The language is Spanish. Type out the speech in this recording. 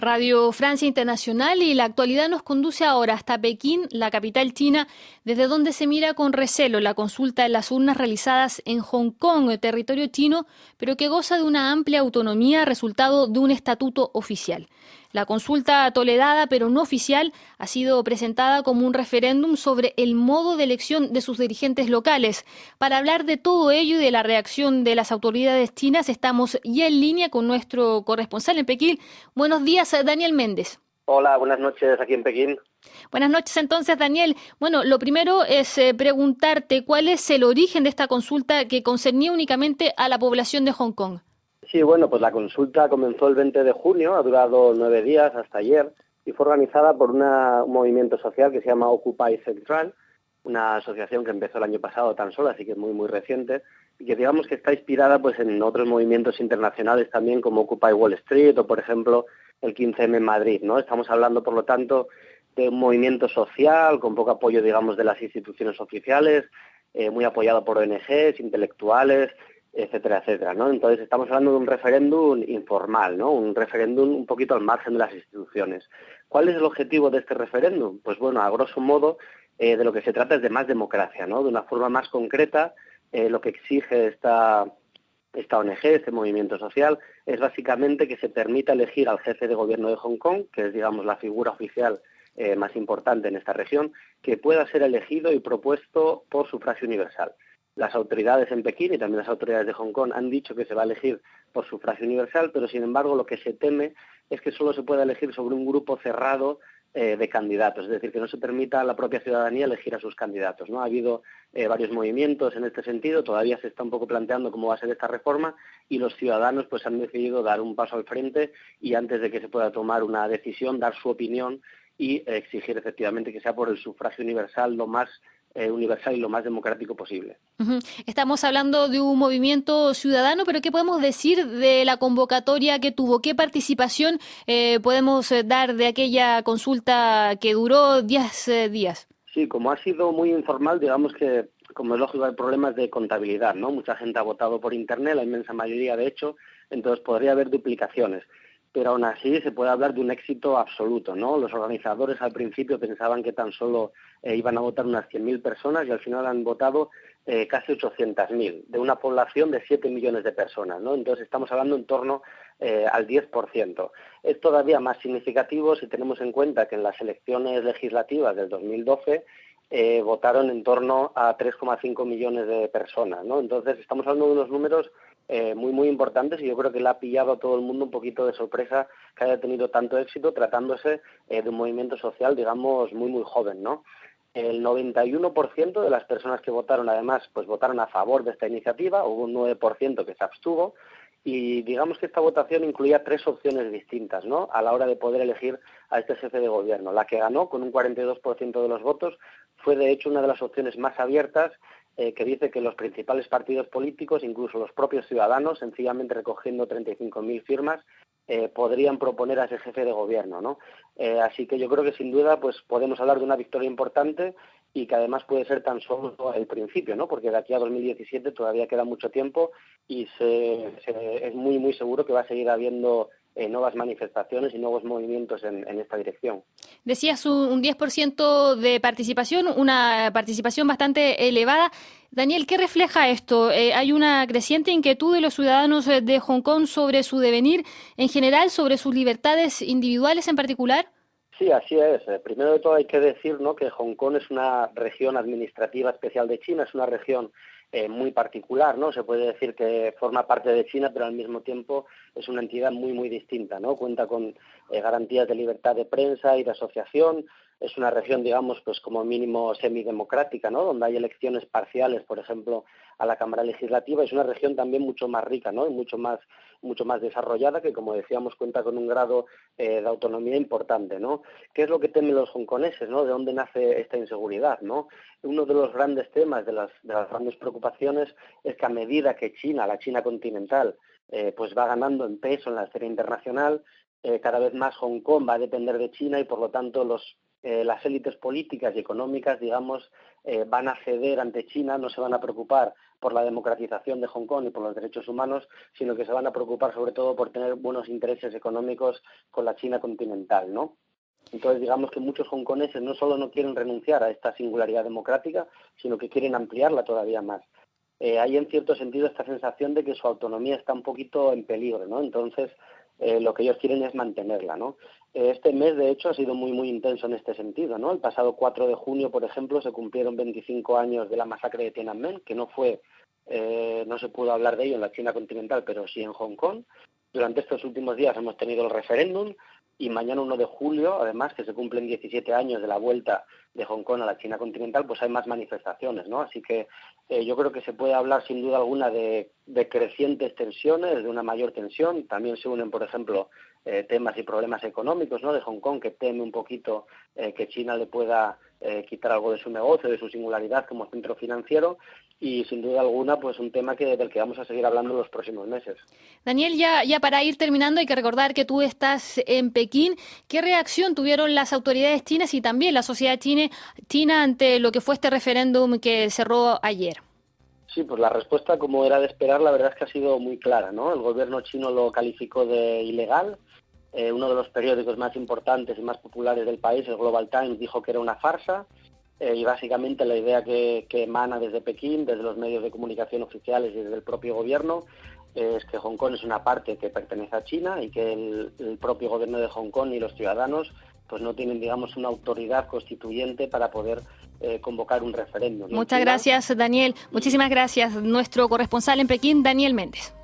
Radio Francia Internacional y la actualidad nos conduce ahora hasta Pekín, la capital china, desde donde se mira con recelo la consulta en las urnas realizadas en Hong Kong, territorio chino, pero que goza de una amplia autonomía resultado de un estatuto oficial. La consulta toledada, pero no oficial, ha sido presentada como un referéndum sobre el modo de elección de sus dirigentes locales. Para hablar de todo ello y de la reacción de las autoridades chinas, estamos ya en línea con nuestro corresponsal en Pekín. Buenos días, Daniel Méndez. Hola, buenas noches aquí en Pekín. Buenas noches entonces, Daniel. Bueno, lo primero es preguntarte cuál es el origen de esta consulta que concernía únicamente a la población de Hong Kong. Sí, bueno, pues la consulta comenzó el 20 de junio, ha durado 9 días hasta ayer y fue organizada por un movimiento social que se llama Occupy Central, una asociación que empezó el año pasado tan solo, así que es muy, muy reciente, y que digamos que está inspirada pues en otros movimientos internacionales también como Occupy Wall Street o, por ejemplo, el 15M en Madrid, ¿no? Estamos hablando, por lo tanto, de un movimiento social con poco apoyo, digamos, de las instituciones oficiales, muy apoyado por ONGs, intelectuales, etcétera, etcétera, ¿no? Entonces estamos hablando de un referéndum informal, ¿no? Un referéndum un poquito al margen de las instituciones. ¿Cuál es el objetivo de este referéndum? Pues bueno, a grosso modo, de lo que se trata es de más democracia, ¿no? De una forma más concreta, lo que exige esta ONG, este movimiento social, es básicamente que se permita elegir al jefe de gobierno de Hong Kong, que es, digamos, la figura oficial más importante en esta región, que pueda ser elegido y propuesto por sufragio universal. Las autoridades en Pekín y también las autoridades de Hong Kong han dicho que se va a elegir por sufragio universal, pero sin embargo lo que se teme es que solo se pueda elegir sobre un grupo cerrado de candidatos, es decir, que no se permita a la propia ciudadanía elegir a sus candidatos, ¿no? Ha habido varios movimientos en este sentido, todavía se está un poco planteando cómo va a ser esta reforma y los ciudadanos pues han decidido dar un paso al frente y antes de que se pueda tomar una decisión, dar su opinión y exigir efectivamente que sea por el sufragio universal lo más universal y lo más democrático posible. Estamos hablando de un movimiento ciudadano, pero ¿qué podemos decir de la convocatoria que tuvo? ¿Qué participación podemos dar de aquella consulta que duró 10 días? Sí, como ha sido muy informal, digamos que, como es lógico, hay problemas de contabilidad, ¿no? Mucha gente ha votado por Internet, la inmensa mayoría, de hecho, entonces podría haber duplicaciones. Pero aún así se puede hablar de un éxito absoluto, ¿no? Los organizadores al principio pensaban que tan solo iban a votar unas 100.000 personas y al final han votado casi 800.000, de una población de 7 millones de personas, ¿no? Entonces estamos hablando en torno al 10%. Es todavía más significativo si tenemos en cuenta que en las elecciones legislativas del 2012 votaron en torno a 3,5 millones de personas, ¿no? Entonces estamos hablando de unos números muy, muy importantes y yo creo que le ha pillado a todo el mundo un poquito de sorpresa que haya tenido tanto éxito tratándose de un movimiento social, digamos, muy, muy joven, ¿no? El 91% de las personas que votaron, además, pues votaron a favor de esta iniciativa, hubo un 9% que se abstuvo, y digamos que esta votación incluía 3 opciones distintas, ¿no? A la hora de poder elegir a este jefe de gobierno. La que ganó con un 42% de los votos fue de hecho una de las opciones más abiertas, que dice que los principales partidos políticos, incluso los propios ciudadanos, sencillamente recogiendo 35.000 firmas, podrían proponer a ese jefe de gobierno, ¿no? Así que yo creo que sin duda pues podemos hablar de una victoria importante y que además puede ser tan solo el principio, ¿no? Porque de aquí a 2017 todavía queda mucho tiempo y es muy, muy seguro que va a seguir habiendo nuevas manifestaciones y nuevos movimientos en esta dirección. Decías un 10% de participación, una participación bastante elevada. Daniel, ¿qué refleja esto? ¿Hay una creciente inquietud de los ciudadanos de Hong Kong sobre su devenir en general, sobre sus libertades individuales en particular? Sí, así es. Primero de todo hay que decir, ¿no?, que Hong Kong es una región administrativa especial de China, es una región muy particular, ¿no? Se puede decir que forma parte de China, pero al mismo tiempo es una entidad muy, muy distinta, ¿no? Cuenta con garantías de libertad de prensa y de asociación. Es una región, digamos, pues como mínimo semidemocrática, ¿no? Donde hay elecciones parciales, por ejemplo, a la Cámara Legislativa. Es una región también mucho más rica, ¿no? Y mucho más desarrollada, que, como decíamos, cuenta con un grado de autonomía importante, ¿no? ¿Qué es lo que temen los hongkoneses, ¿no? ¿De dónde nace esta inseguridad, ¿no? Uno de los grandes temas, de las grandes preocupaciones, es que a medida que China, la China continental, pues va ganando en peso en la escena internacional, cada vez más Hong Kong va a depender de China y por lo tanto los las élites políticas y económicas, digamos, van a ceder ante China, no se van a preocupar por la democratización de Hong Kong y por los derechos humanos, sino que se van a preocupar sobre todo por tener buenos intereses económicos con la China continental, ¿no? Entonces, digamos que muchos hongkoneses no solo no quieren renunciar a esta singularidad democrática, sino que quieren ampliarla todavía más. Hay en cierto sentido esta sensación de que su autonomía está un poquito en peligro, ¿no? Entonces, lo que ellos quieren es mantenerla, ¿no? Este mes, de hecho, ha sido muy intenso en este sentido, ¿no? El pasado 4 de junio, por ejemplo, se cumplieron 25 años de la masacre de Tiananmen, que no se pudo hablar de ello en la China continental, pero sí en Hong Kong. Durante estos últimos días hemos tenido el referéndum y mañana 1 de julio, además, que se cumplen 17 años de la vuelta de Hong Kong a la China continental, pues hay más manifestaciones, ¿no? Así que yo creo que se puede hablar sin duda alguna de crecientes tensiones, de una mayor tensión. También se unen, por ejemplo, temas y problemas económicos, ¿no?, de Hong Kong, que teme un poquito que China le pueda quitar algo de su negocio, de su singularidad como centro financiero, y sin duda alguna pues un tema del que vamos a seguir hablando en los próximos meses. Daniel, ya para ir terminando hay que recordar que tú estás en Pekín. ¿Qué reacción tuvieron las autoridades chinas y también la sociedad china ante lo que fue este referéndum que cerró ayer? Sí, pues la respuesta, como era de esperar, la verdad es que ha sido muy clara, ¿no? El gobierno chino lo calificó de ilegal. Uno de los periódicos más importantes y más populares del país, el Global Times, dijo que era una farsa. Y básicamente la idea que emana desde Pekín, desde los medios de comunicación oficiales y desde el propio gobierno, es que Hong Kong es una parte que pertenece a China y que el propio gobierno de Hong Kong y los ciudadanos pues no tienen, digamos, una autoridad constituyente para poder convocar un referéndum. Muchas gracias, Daniel. Muchísimas gracias. Nuestro corresponsal en Pekín, Daniel Méndez.